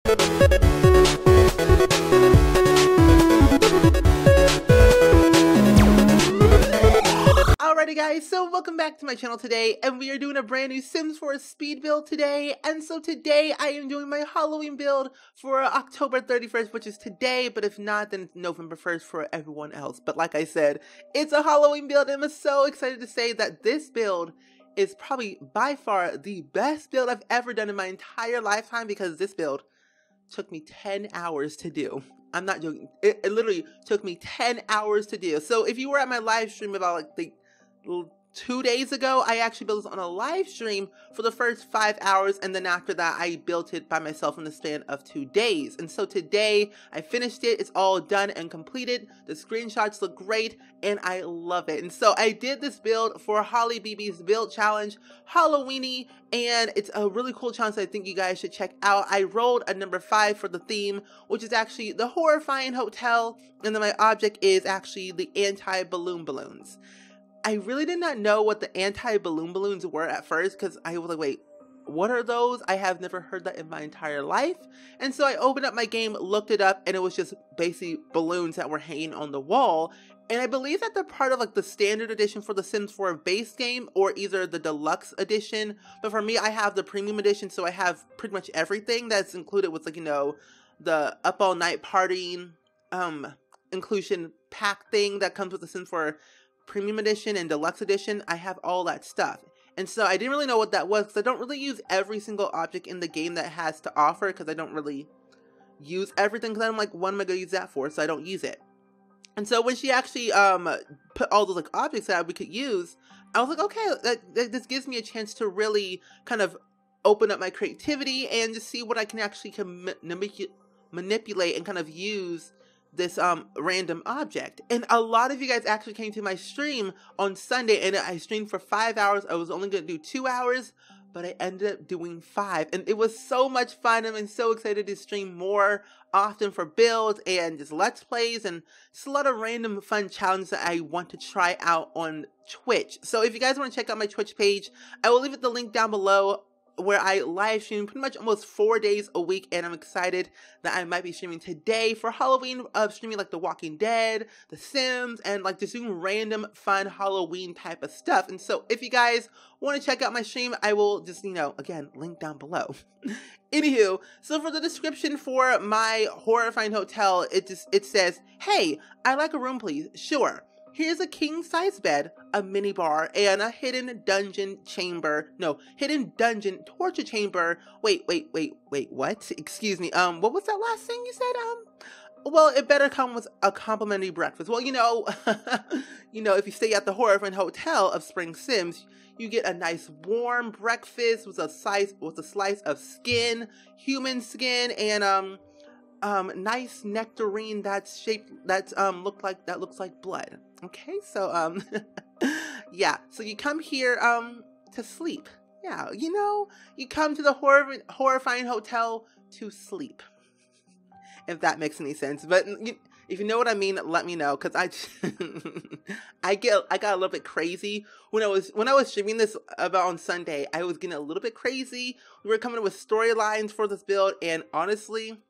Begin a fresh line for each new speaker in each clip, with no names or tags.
Alrighty guys, so welcome back to my channel today, and we are doing a brand new Sims 4 speed build today. And so today I am doing my Halloween build for October 31st, which is today, but if not, then it's November 1st for everyone else. But like I said, it's a Halloween build, and I'm so excited to say that this build is probably by far the best build I've ever done in my entire lifetime, because this build took me 10 hours to do. I'm not joking. It literally took me 10 hours to do. So if you were at my live stream about like 2 days ago, I actually built this on a live stream for the first 5 hours, and then after that I built it by myself in the span of 2 days. And so today I finished it. It's all done and completed. The screenshots look great and I love it. And so I did this build for HollieBB's build challenge, Halloweeny, and it's a really cool challenge I think you guys should check out. I rolled a number 5 for the theme, which is actually the Horrifying Hotel, and then my object is actually the anti-balloon balloons. I really did not know what the anti-balloon balloons were at first, because I was like, wait, what are those? I have never heard that in my entire life. And so I opened up my game, looked it up, and it was just basically balloons that were hanging on the wall. And I believe that they're part of like the standard edition for the Sims 4 base game, or either the deluxe edition. But for me, I have the premium edition, so I have pretty much everything that's included with, like, you know, the up all night partying inclusion pack thing that comes with the Sims 4 premium edition and deluxe edition. I have all that stuff. And so I didn't really know what that was, because I don't really use every single object in the game that it has to offer, because I don't really use everything, because I'm like, what am I going to use that for? So I don't use it. And so when she actually put all those like objects that we could use, I was like, okay, this gives me a chance to really kind of open up my creativity and just see what I can actually manipulate and kind of use this random object. And a lot of you guys actually came to my stream on Sunday, and I streamed for 5 hours. I was only going to do 2 hours, but I ended up doing 5, and it was so much fun. I'm so excited to stream more often for builds and just let's plays and just a lot of random fun challenges that I want to try out on Twitch. So if you guys want to check out my Twitch page, I will leave it the link down below, where I live stream pretty much almost 4 days a week, and I'm excited that I might be streaming today for Halloween, streaming like The Walking Dead, The Sims, and like just doing random fun Halloween type of stuff. And so if you guys want to check out my stream, I will just, you know, again, link down below. Anywho, so for the description for my Horrifying Hotel, it says, hey, I'd like a room please. Sure. Here's a king-size bed, a mini bar, and a hidden dungeon chamber. No, hidden dungeon torture chamber. Wait, what? Excuse me. What was that last thing you said? Well, it better come with a complimentary breakfast. Well, you know, if you stay at the Horrifying Hotel of SpringSims, you get a nice warm breakfast with a slice of skin, human skin, and nice nectarine that's looks like blood. Okay, so yeah, so you come here to sleep. Yeah, you know, you come to the Horrifying Hotel to sleep, if that makes any sense. But if you know what I mean, let me know, because I got a little bit crazy when I was streaming this about on Sunday. I was getting a little bit crazy. We were coming up with storylines for this build, and honestly,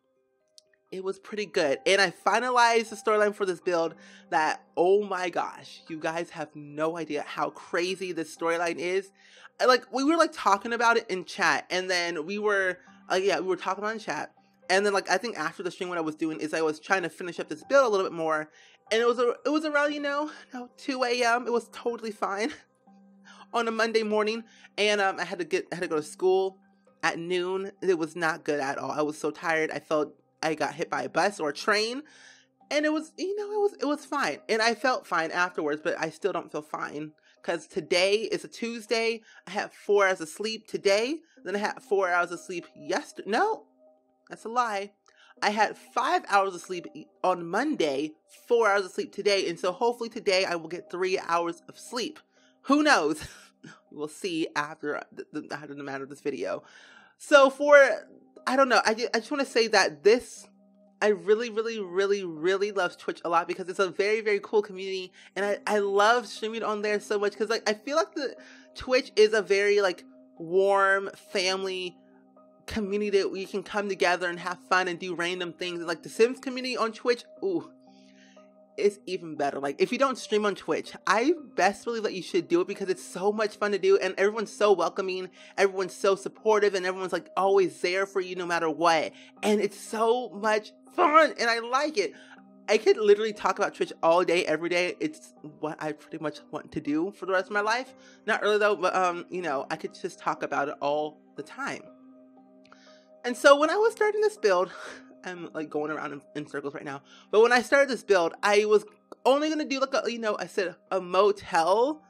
it was pretty good. And I finalized the storyline for this build that, oh my gosh, you guys have no idea how crazy this storyline is. Like, we were like talking about it in chat, and then we were talking about it in chat. And then, like, I think after the stream, what I was doing is I was trying to finish up this build a little bit more, and it was around, you know, 2 a.m. It was totally fine on a Monday morning, and I had to go to school at noon. It was not good at all. I was so tired. I felt I got hit by a bus or a train, and it was, you know, it was fine, and I felt fine afterwards, but I still don't feel fine, because today is a Tuesday. I had 4 hours of sleep today, then I had 4 hours of sleep yesterday. No, that's a lie. I had 5 hours of sleep on Monday, 4 hours of sleep today, and so hopefully today I will get 3 hours of sleep. Who knows? We'll see after the matter of this video. So I don't know, I just want to say that I really love Twitch a lot, because it's a very, very cool community, and I love streaming on there so much, because like I feel like the Twitch is a very like warm family community that we can come together and have fun and do random things. Like the Sims community on Twitch, ooh, it's even better. Like if you don't stream on Twitch, I best believe that you should do it because it's so much fun to do and everyone's so welcoming, everyone's so supportive, and everyone's like always there for you no matter what. And it's so much fun and I like it. I could literally talk about Twitch all day, every day. It's what I pretty much want to do for the rest of my life. Not really though, but you know, I could just talk about it all the time. And so when I was starting this build, I'm like going around in circles right now. But when I started this build, I was only gonna do like a, you know, I said a motel,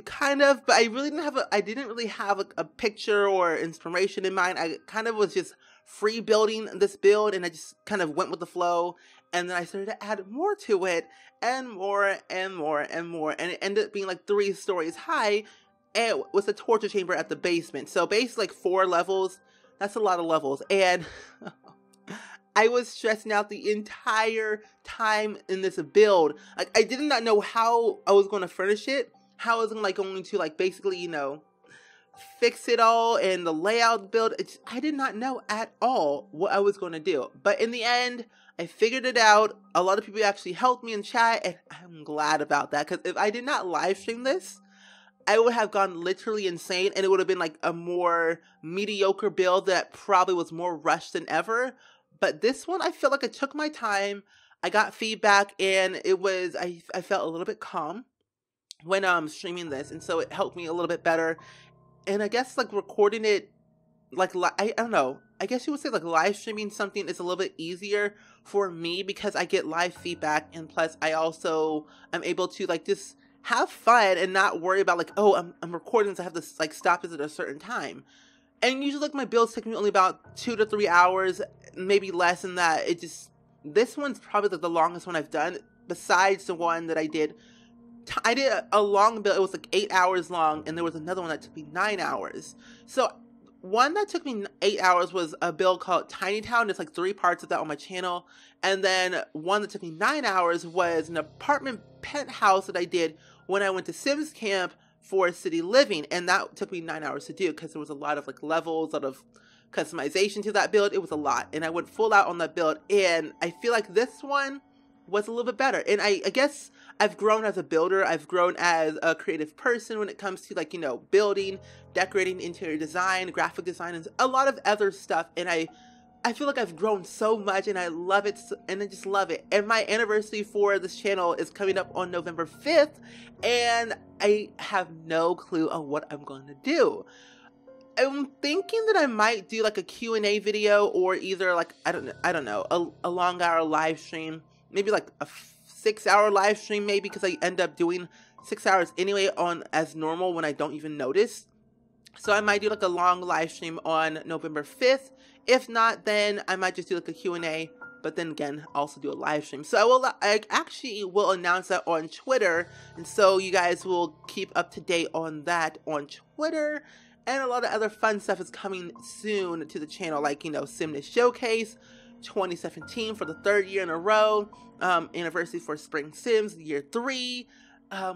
kind of, but I really didn't have I didn't really have a picture or inspiration in mind. I kind of was just free building this build, and I just kind of went with the flow. And then I started to add more to it, and more and more and more, and it ended up being like 3 stories high, and with a torture chamber at the basement. So basically, like 4 levels. That's a lot of levels, and I was stressing out the entire time in this build. Like I did not know how I was going to furnish it, how I was going to like basically, you know, fix it all and the layout of the build. I did not know at all what I was going to do. But in the end, I figured it out. A lot of people actually helped me in chat, and I'm glad about that because if I did not live stream this, I would have gone literally insane, and it would have been like a more mediocre build that probably was more rushed than ever. But this one, I feel like I took my time. I got feedback, and it was, I felt a little bit calm when streaming this, and so it helped me a little bit better. And I guess like recording it, like I don't know, I guess you would say like live streaming something is a little bit easier for me because I get live feedback, and plus I also am able to like just have fun and not worry about like, oh, I'm recording, so I have to like stop this at a certain time. And usually like my builds take me only about 2 to 3 hours, maybe less than that. This one's probably like the longest one I've done, besides the one that I did. I did a long build. It was like 8 hours long, and there was another one that took me 9 hours. So one that took me 8 hours was a build called Tiny Town. There's like 3 parts of that on my channel. And then one that took me 9 hours was an apartment penthouse that I did when I went to Sims camp for city living, and that took me 9 hours to do because there was a lot of like levels, a lot of customization to that build. It was a lot, and I went full out on that build, and I feel like this one was a little bit better. And I guess I've grown as a builder. I've grown as a creative person when it comes to like, you know, building, decorating, interior design, graphic design, and a lot of other stuff. And I feel like I've grown so much, and I love it, and I just love it. And my anniversary for this channel is coming up on November 5th, and I have no clue on what I'm going to do. I'm thinking that I might do like a Q&A video, or either like, I don't know, a long hour live stream, maybe like a 6-hour live stream maybe, because I end up doing 6 hours anyway on as normal when I don't even notice. So I might do like a long live stream on November 5th. If not, then I might just do like a Q&A, but then again, also do a live stream. So I actually will announce that on Twitter, and so you guys will keep up to date on that on Twitter. And a lot of other fun stuff is coming soon to the channel, like, you know, Simness Showcase 2017 for the 3rd year in a row, anniversary for SpringSims year 3,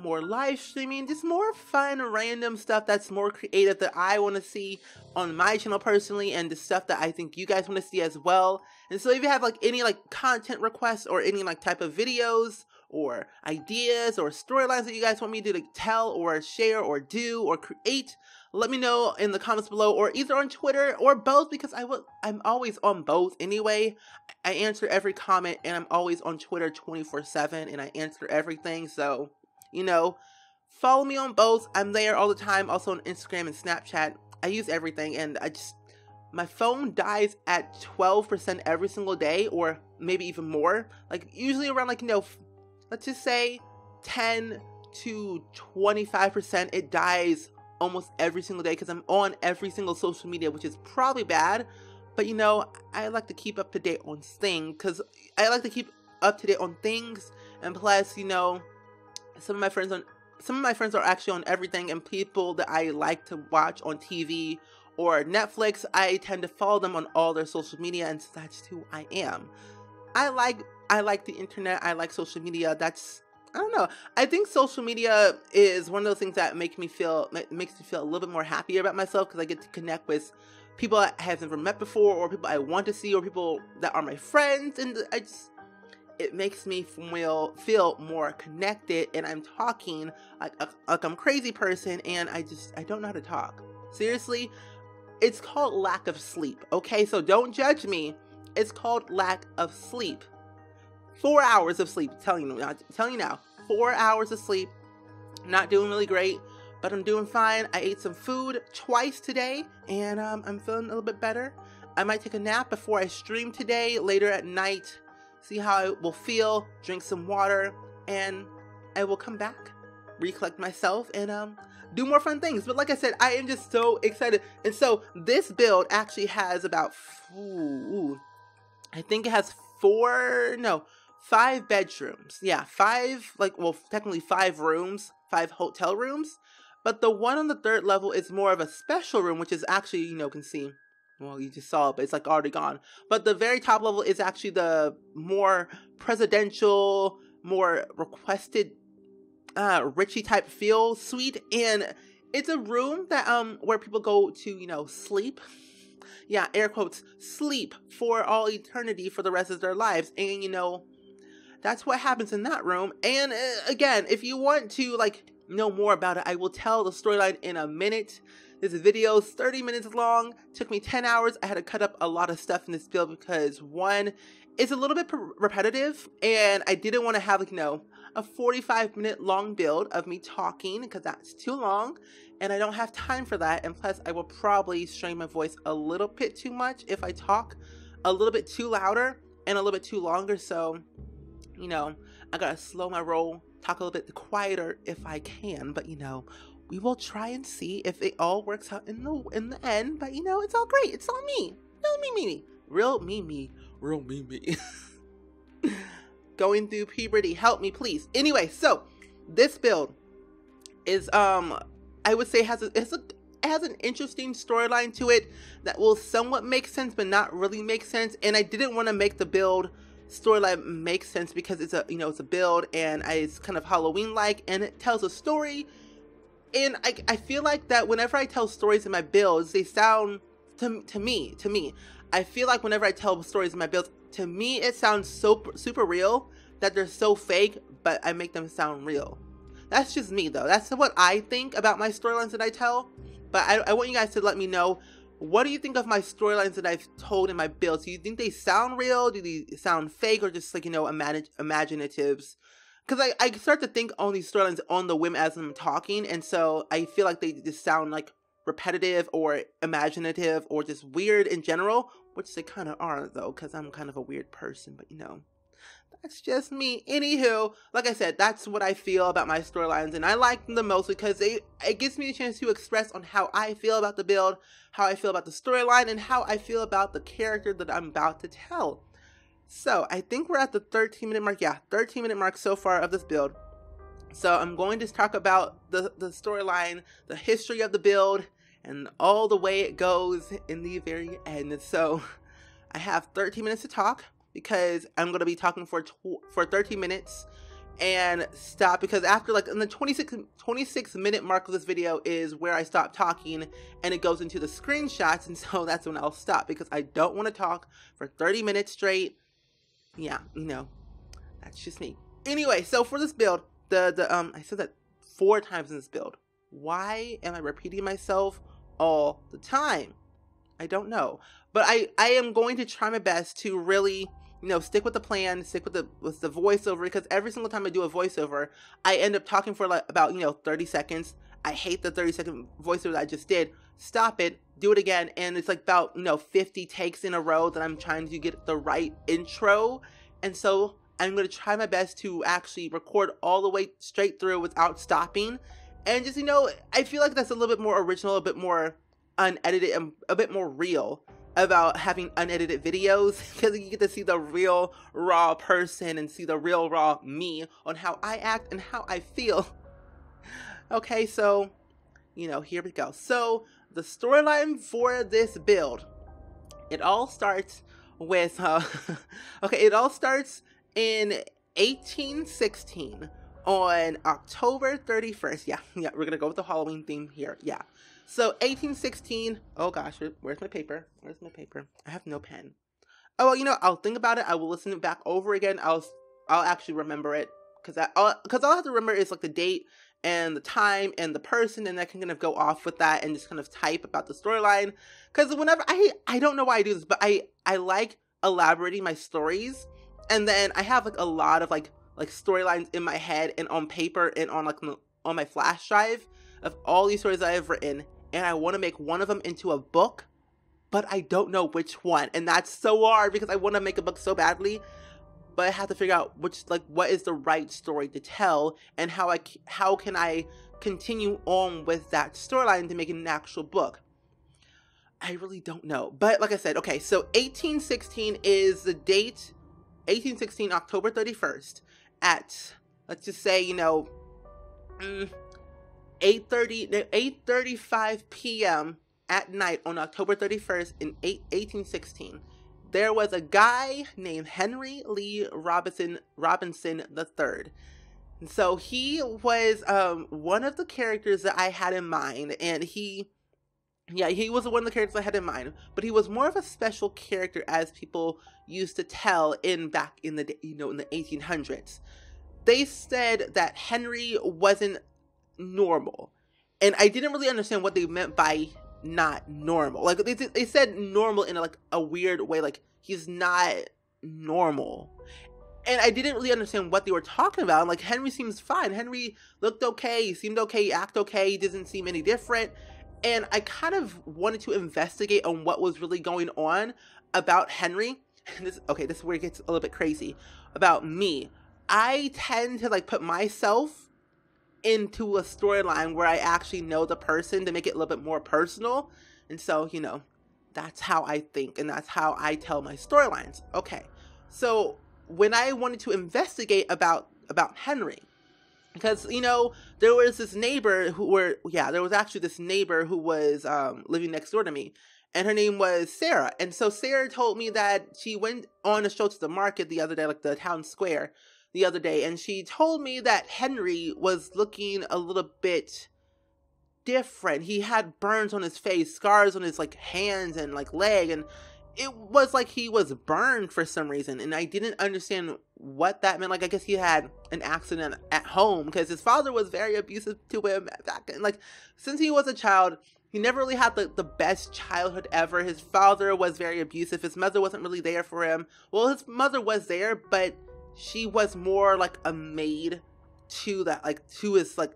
more live streaming, just more fun, random stuff that's more creative that I want to see on my channel personally, and the stuff that I think you guys want to see as well. And so if you have like any like content requests or any like type of videos or ideas or storylines that you guys want me to like, tell or share or do or create, let me know in the comments below, or either on Twitter or both, because I'm always on both anyway. I answer every comment, and I'm always on Twitter 24/7, and I answer everything. So, you know, follow me on both. I'm there all the time. Also on Instagram and Snapchat. I use everything, and my phone dies at 12% every single day, or maybe even more. Like usually around like, you know, let's just say 10 to 25% it dies almost every single day, because I'm on every single social media, which is probably bad. But you know, I like to keep up to date on things, because I like to keep up to date on things, and plus, you know, some of my friends are actually on everything, and people that I like to watch on TV or Netflix, I tend to follow them on all their social media, and so that's who I am. I like the internet. I like social media. I don't know. I think social media is one of those things that makes me feel a little bit more happier about myself, because I get to connect with people I have never met before, or people I want to see, or people that are my friends, and it makes me feel more connected, and I'm talking like I'm a crazy person, and I don't know how to talk. Seriously, it's called lack of sleep, okay? So don't judge me. It's called lack of sleep. 4 hours of sleep, telling you now, 4 hours of sleep. Not doing really great, but I'm doing fine. I ate some food twice today, and I'm feeling a little bit better. I might take a nap before I stream today, later at night, see how I will feel, drink some water, and I will come back, recollect myself, and do more fun things. But like I said, I am just so excited. And so this build actually has about, I think it has 5 bedrooms. Yeah, 5, technically 5 rooms, 5 hotel rooms. But the one on the 3rd level is more of a special room, which is actually, you can see, well, you just saw it, but it's like already gone. But the very top level is actually the more presidential, more requested, Richie type feel suite. And it's a room that, where people go to, sleep. Yeah, air quotes, sleep for all eternity for the rest of their lives. And, that's what happens in that room. And again, if you want to know more about it, I will tell the storyline in a minute. This video is 30 minutes long. Took me 10 hours. I had to cut up a lot of stuff in this build because one, it's a little bit repetitive, and I didn't want to have a 45-minute long build of me talking because that's too long, and I don't have time for that. And plus, I will probably strain my voice a little bit too much if I talk a little bit too louder and a little bit too longer. So I gotta slow my roll, talk a little bit quieter if I can, but we will try and see if it all works out in the end. But it's all great. It's all me. Real me. Going through puberty. Help me, please. Anyway, so this build is I would say has an interesting storyline to it that will somewhat make sense, but not really make sense. And I didn't want to make the build storyline make sense because it's a build, and it's kind of Halloween-like, and it tells a story. And I feel like that whenever I tell stories in my builds, they sound to me. I feel like whenever I tell stories in my builds, to me it sounds so super real that they're so fake, but I make them sound real. That's just me though. That's what I think about my storylines that I tell. But I want you guys to let me know, what do you think of my storylines that I've told in my builds? Do you think they sound real? Do they sound fake, or just imaginatives? Because I start to think on these storylines on the whim as I'm talking, and so I feel like they just sound like repetitive or imaginative or just weird in general, which they kind of are though, because I'm kind of a weird person, but that's just me. Anywho, like I said, that's what I feel about my storylines, and I like them the most because it gives me a chance to express on how I feel about the build, how I feel about the storyline, and how I feel about the character that I'm about to tell. So I think we're at the 13-minute mark. Yeah, 13-minute mark so far of this build. So I'm going to talk about the storyline, the history of the build, and all the way it goes in the very end. So I have 13 minutes to talk, because I'm going to be talking for 30 minutes and stop, because after in the 26 minute mark of this video is where I stop talking, and it goes into the screenshots, and so that's when I'll stop, because I don't want to talk for 30 minutes straight. Yeah, that's just me. Anyway, so for this build, I said that 4 times in this build. Why am I repeating myself all the time? I don't know, but I am going to try my best to really stick with the plan, stick with the voiceover, because every single time I do a voiceover, I end up talking for about 30 seconds. I hate the 30-second voiceover that I just did. Stop it, do it again, and it's about 50 takes in a row that I'm trying to get the right intro. And so I'm going to try my best to actually record all the way straight through without stopping, and just I feel like that's a little bit more original, a bit more unedited, and a bit more real about having unedited videos, because you get to see the real raw person and see the real raw me on how I act and how I feel. Okay, so here we go. So the storyline for this build, it all starts with it all starts in 1816 on October 31st. Yeah, we're gonna go with the Halloween theme here. Yeah. So 1816, oh gosh, where's my paper? Where's my paper? I have no pen. Oh, well, you know, I'll think about it. I will listen it back over again. I'll actually remember it, because all I have to remember is like the date and the time and the person, and I can kind of go off with that and just kind of type about the storyline. Because whenever I don't know why I do this, but I like elaborating my stories, and then I have like a lot of like storylines in my head and on paper and on like on my flash drive of all these stories that I've written, and I want to make one of them into a book, but I don't know which one, and that's so hard because I want to make a book so badly, but I have to figure out what is the right story to tell, and how can I continue on with that storyline to make it an actual book. I really don't know, but like I said, okay, so 1816 is the date, 1816 October 31st at, let's just say, you know, 8:35 p.m. at night on October 31st in 1816. There was a guy named Henry Lee Robinson III. And so he was one of the characters that I had in mind, and he was one of the characters I had in mind, but he was more of a special character, as people used to tell back in the, you know, in the 1800s. They said that Henry wasn't normal, and I didn't really understand what they meant by not normal. Like they said normal in a weird way, like he's not normal, and I didn't really understand what they were talking about. Like, Henry seems fine, Henry looked okay, he seemed okay, he acted okay, he doesn't seem any different, and I kind of wanted to investigate on what was really going on about Henry. And this is where it gets a little bit crazy. About me, I tend to like put myself into a storyline where I actually know the person to make it a little bit more personal. And so, you know, that's how I think, and that's how I tell my storylines. Okay, so when I wanted to investigate about Henry, because, you know, there was this neighbor there was actually this neighbor who was living next door to me, and her name was Sarah. And so Sarah told me that she went on a show to the market the other day, like the town square the other day, and she told me that Henry was looking a little bit different. He had burns on his face, scars on his like hands and like leg, and it was like he was burned for some reason, and I didn't understand what that meant. Like, I guess he had an accident at home, because his father was very abusive to him back then. Like, since he was a child, he never really had the best childhood ever. His father was very abusive. His mother wasn't really there for him. Well, his mother was there, but she was more like a maid to that, like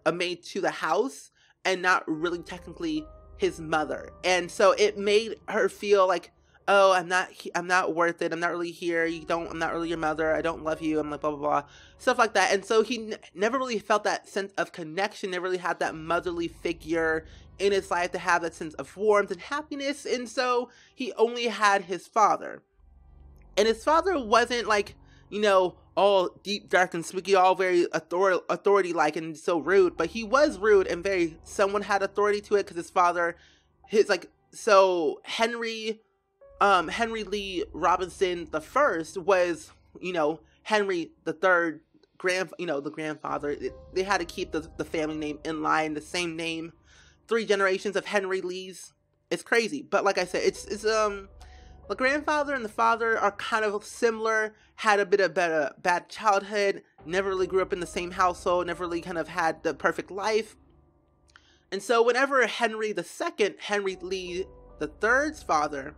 a maid to the house, and not really technically his mother. And so it made her feel like, oh, I'm not worth it. I'm not really here. I'm not really your mother. I don't love you. I'm like, blah, blah, blah. Stuff like that. And so he never really felt that sense of connection, never really had that motherly figure in his life to have that sense of warmth and happiness. And so he only had his father. And his father wasn't like, you know, all deep, dark, and spooky, all very authority-like and so rude. But he was rude and very, someone had authority to it, because his father, so Henry Lee Robinson the First was, you know, Henry the Third, the grandfather. They had to keep the family name in line, the same name, 3 generations of Henry Lees. It's crazy, but like I said, it's the grandfather and the father are kind of similar, had a bit of bad childhood, never really grew up in the same household, never really kind of had the perfect life. And so whenever Henry II, Henry Lee the Third's father,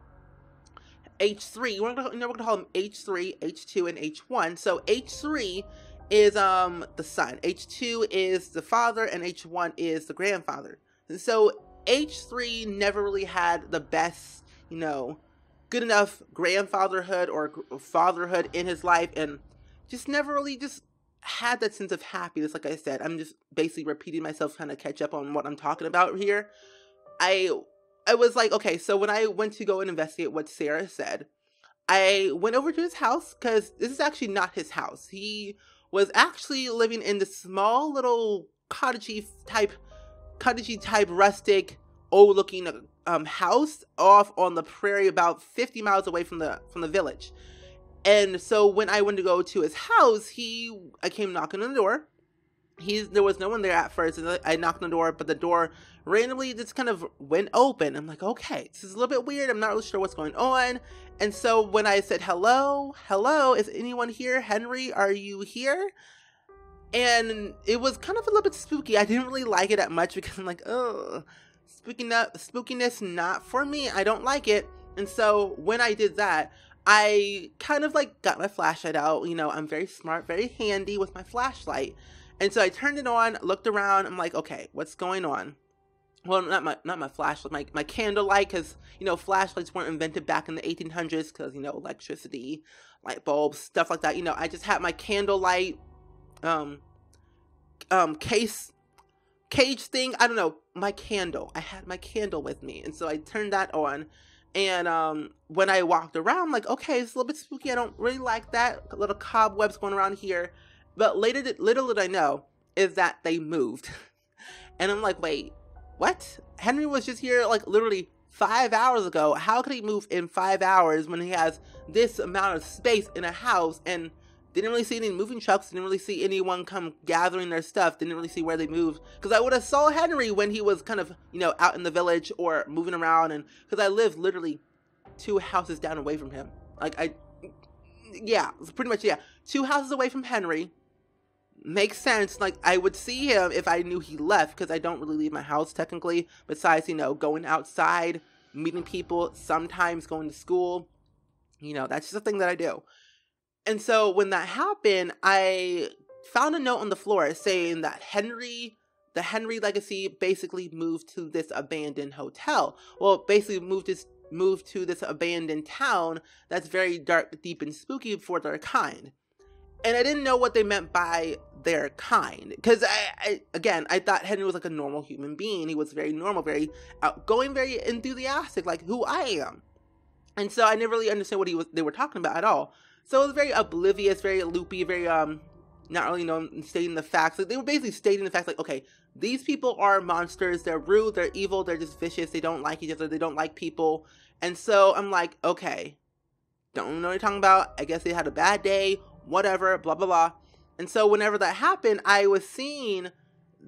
H3, we're gonna call him H3, H2, and H1. So H3 is the son, H2 is the father, and H1 is the grandfather. And so H3 never really had the best, you know, good enough grandfatherhood or fatherhood in his life, and just never really just had that sense of happiness. Like I said, I'm just basically repeating myself, trying to catch up on what I'm talking about here. I was like, okay, so when I went to go and investigate what Sarah said, I went over to his house, because this is actually not his house. He was actually living in this small little cottagey type rustic, old looking house off on the prairie, about 50 miles away from the village. And so when I went to go to his house, I came knocking on the door, there was no one there at first, and I knocked on the door, but the door randomly just kind of went open. I'm like, okay, this is a little bit weird. I'm not really sure what's going on. And so when I said, hello, is anyone here? Henry, are you here? And it was kind of a little bit spooky. I didn't really like it that much because I'm like, oh, spookiness not for me. I don't like it. And so when I did that, I kind of like got my flashlight out. You know, I'm very smart, very handy with my flashlight. And so I turned it on, looked around. I'm like, okay, what's going on? Well, not my flashlight, my candlelight, because, you know, flashlights weren't invented back in the 1800s because, you know, electricity, light bulbs, stuff like that. You know, I just had my candlelight, cage thing. I don't know, my candle. I had my candle with me. And so I turned that on. And when I walked around, I'm like, okay, it's a little bit spooky. I don't really like that. Little cobwebs going around here. But little did I know is that they moved. And I'm like, wait, what? Henry was just here like literally 5 hours ago. How could he move in 5 hours when he has this amount of space in a house? And didn't really see any moving trucks. Didn't really see anyone come gathering their stuff. Didn't really see where they moved. Because I would have saw Henry when he was kind of, you know, out in the village or moving around. And because I live literally 2 houses down away from him. Like yeah, pretty much, yeah. 2 houses away from Henry. Makes sense. Like, I would see him if I knew he left, because I don't really leave my house technically, besides, you know, going outside, meeting people, sometimes going to school. You know, that's just a thing that I do. And so when that happened, I found a note on the floor saying that the Henry legacy basically moved to this abandoned hotel. Well, basically moved to this abandoned town that's very dark, deep, and spooky for their kind. And I didn't know what they meant by their kind. Because, I thought Henry was like a normal human being. He was very normal, very outgoing, very enthusiastic, like who I am. And so I never really understood what they were talking about at all. So it was very oblivious, very loopy, very, not really known, stating the facts. Like, they were basically stating the facts, like, okay, these people are monsters. They're rude, they're evil, they're just vicious. They don't like each other, they don't like people. And so I'm like, okay, don't know what you're talking about. I guess they had a bad day. Whatever, blah, blah, blah. And so whenever that happened, I was seeing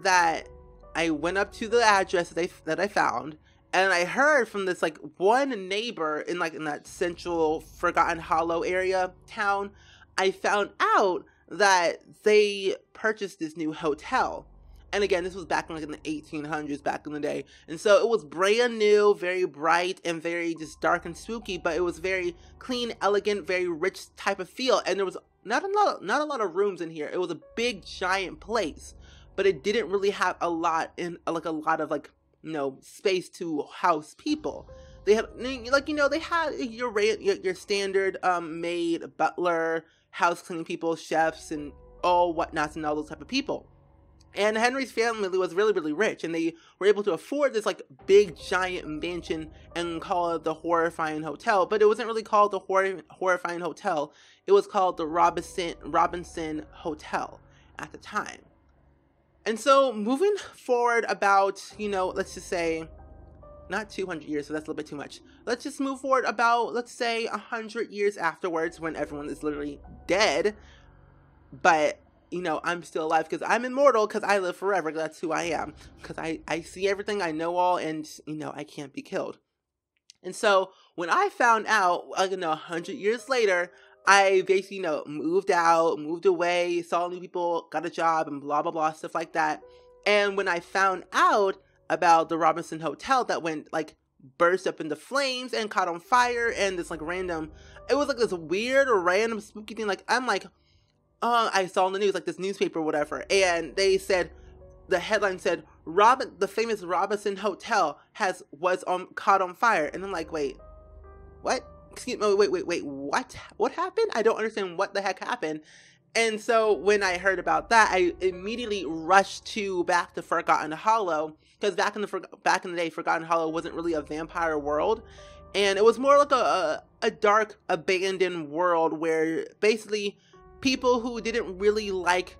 that I went up to the address that I found, and I heard from this, like, one neighbor in that central Forgotten Hollow area town, I found out that they purchased this new hotel. And again, this was back in the 1800s, back in the day. And so it was brand new, very bright, and very just dark and spooky, but it was very clean, elegant, very rich type of feel. And there was not a lot of rooms in here. It was a big, giant place, but it didn't really have a lot of space to house people. They had, they had your standard maid, butler, house cleaning people, chefs, and all whatnots, and all those type of people. And Henry's family was really, really rich, and they were able to afford this big, giant mansion and call it the Horrifying Hotel. But it wasn't really called the Horrifying Hotel. It was called the Robinson Hotel at the time. And so moving forward about, let's just say, not 200 years, so that's a little bit too much. Let's just move forward about, let's say, 100 years afterwards, when everyone is literally dead. But I'm still alive because I'm immortal, because I live forever, because that's who I am. Because I see everything, I know all, and, I can't be killed. And so, when I found out, 100 years later, I basically, moved out, moved away, saw new people, got a job, and blah, blah, blah, stuff like that. And when I found out about the Robinson Hotel that went, burst up into flames and caught on fire, and this, random, it was, this weird or random spooky thing, I saw in the news, this newspaper or whatever, and they said, the headline said, the famous Robinson Hotel was caught on fire. And I'm like, wait, what? Excuse me, wait, what? What happened? I don't understand what the heck happened. And so when I heard about that, I immediately rushed back to Forgotten Hollow, because back in the day, Forgotten Hollow wasn't really a vampire world, and it was more like a dark, abandoned world where basically people who didn't really like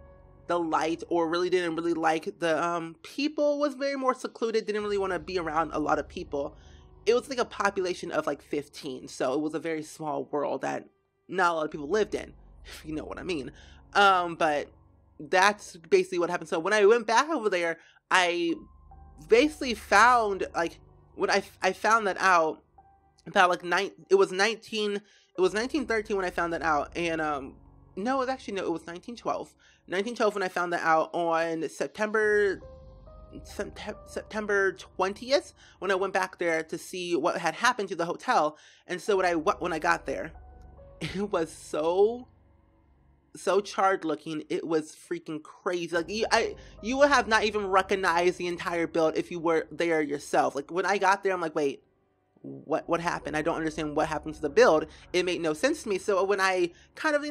the light, or really didn't really like the people, was very more secluded, didn't really want to be around a lot of people. It was a population of 15, so it was a very small world that not a lot of people lived in, if you know what I mean. But that's basically what happened. So when I went back over there, I basically found, like, when I found that out, about like it was 1913 when I found that out. And no, it was 1912 when I found that out, on September 20th, when I went back there to see what had happened to the hotel. And so when I got there, it was so charred looking. It was freaking crazy. Like, you would have not even recognized the entire build if you were there yourself. Like, when I got there, I'm like, wait, what happened? I don't understand what happened to the build. It made no sense to me. So when I kind of,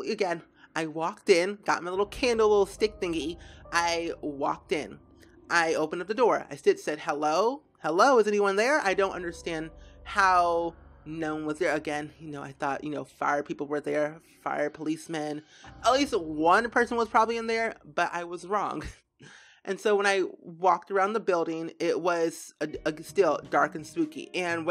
again, I walked in, got my little candle, little stick thingy. I walked in. I opened up the door. I said, hello? Hello? Is anyone there? I don't understand how no one was there. Again, I thought, fire people were there, fire policemen. At least one person was probably in there, but I was wrong. And so when I walked around the building, it was still dark and spooky. And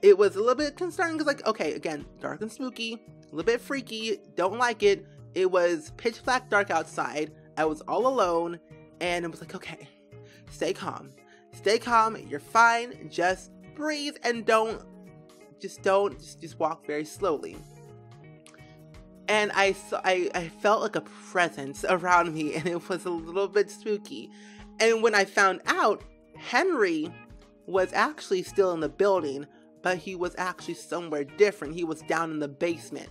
it was a little bit concerning because, like, okay, again, dark and spooky, a little bit freaky, don't like it. It was pitch black dark outside. I was all alone, and it was like, okay, stay calm, you're fine, just breathe and just walk very slowly. And I felt like a presence around me, and it was a little bit spooky. And when I found out, Henry was actually still in the building, but he was actually somewhere different. He was down in the basement.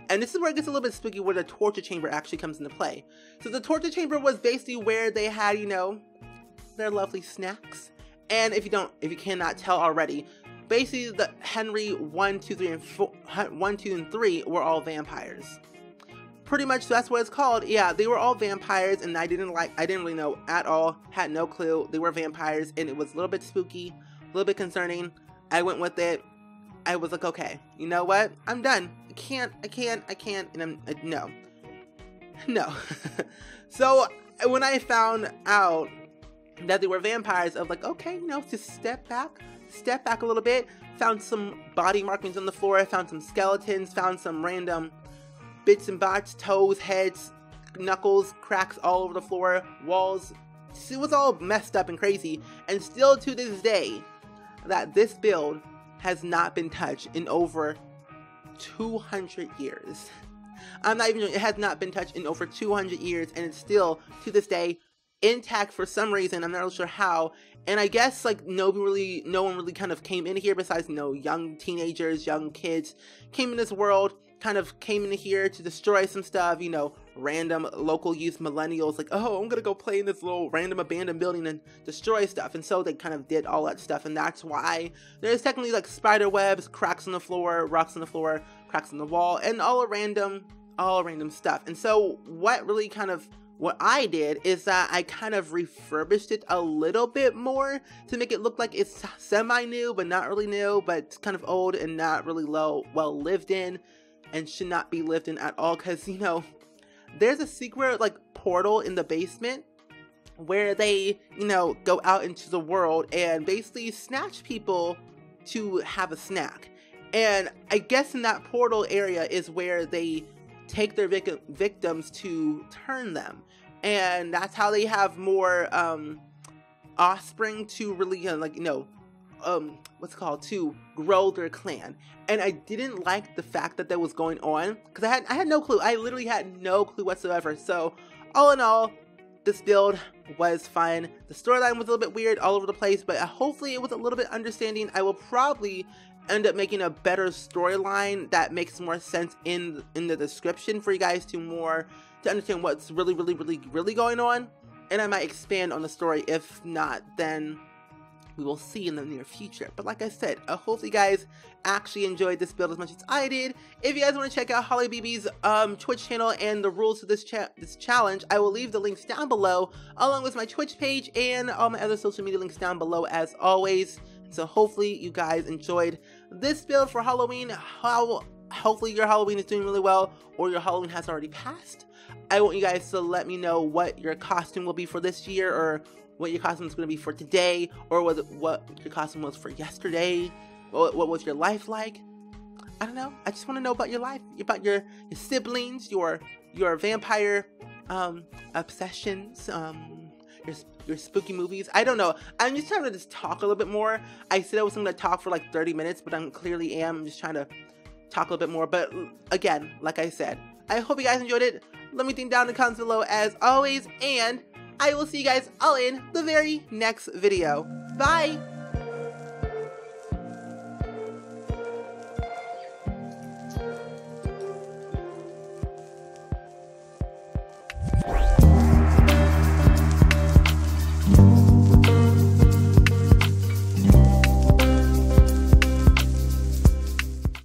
And this is where it gets a little bit spooky, where the torture chamber actually comes into play. So the torture chamber was basically where they had, their lovely snacks. And if you cannot tell already, basically the Henry 1, 2, 3, and 4, 1, 2, and 3 were all vampires. Pretty much, so that's what it's called. Yeah, they were all vampires, and I didn't really know at all, had no clue. They were vampires, and it was a little bit spooky, a little bit concerning. I went with it. I was like, okay, you know what? I'm done. I can't, and no. So when I found out that they were vampires, I was like, okay, just step back a little bit. Found some body markings on the floor, found some skeletons, found some random bits and bobs, toes, heads, knuckles, cracks all over the floor, walls. It was all messed up and crazy. And still to this day, that this build has not been touched in over 200 years. I'm not even joking, it has not been touched in over 200 years, and it's still, to this day, intact for some reason. I'm not really sure how. And I guess, like, no one really kind of came in here besides, young teenagers, young kids came in this world, kind of came in here to destroy some stuff, random local youth millennials, like, oh, I'm gonna go play in this little random abandoned building and destroy stuff. And so they kind of did all that stuff, and that's why there's technically, like, spider webs, cracks on the floor, rocks on the floor, cracks on the wall, and all random stuff. And so what I did is that I kind of refurbished it a little bit more to make it look like it's semi-new, but not really new, but it's kind of old and not really well lived in, and should not be lived in at all, because, there's a secret, like, portal in the basement where they, go out into the world and basically snatch people to have a snack. And I guess in that portal area is where they take their victims to turn them. And that's how they have more offspring to really, to grow their clan. And I didn't like the fact that was going on, because I had no clue. I literally had no clue whatsoever. So all in all, this build was fun. The storyline was a little bit weird all over the place, but hopefully it was a little bit understanding. I will probably end up making a better storyline that makes more sense in the description for you guys to understand what's really going on. And I might expand on the story. If not, then we will see in the near future. But like I said, hopefully you guys actually enjoyed this build as much as I did. If you guys want to check out HollieBB's Twitch channel and the rules to this challenge, I will leave the links down below, along with my Twitch page and all my other social media links down below as always. So hopefully you guys enjoyed this build for Halloween. Hopefully your Halloween is doing really well, or your Halloween has already passed. I want you guys to let me know what your costume will be for this year, or what your costume is going to be for today, or what your costume was for yesterday. What was your life like? I don't know. I just want to know about your life, about your siblings, your vampire obsessions, your spooky movies. I don't know. I'm just trying to just talk a little bit more. I said I was going to talk for like 30 minutes, but I clearly am. I'm just trying to talk a little bit more. But again, like I said, I hope you guys enjoyed it. Let me think down in the comments below as always, and I will see you guys all in the very next video. Bye!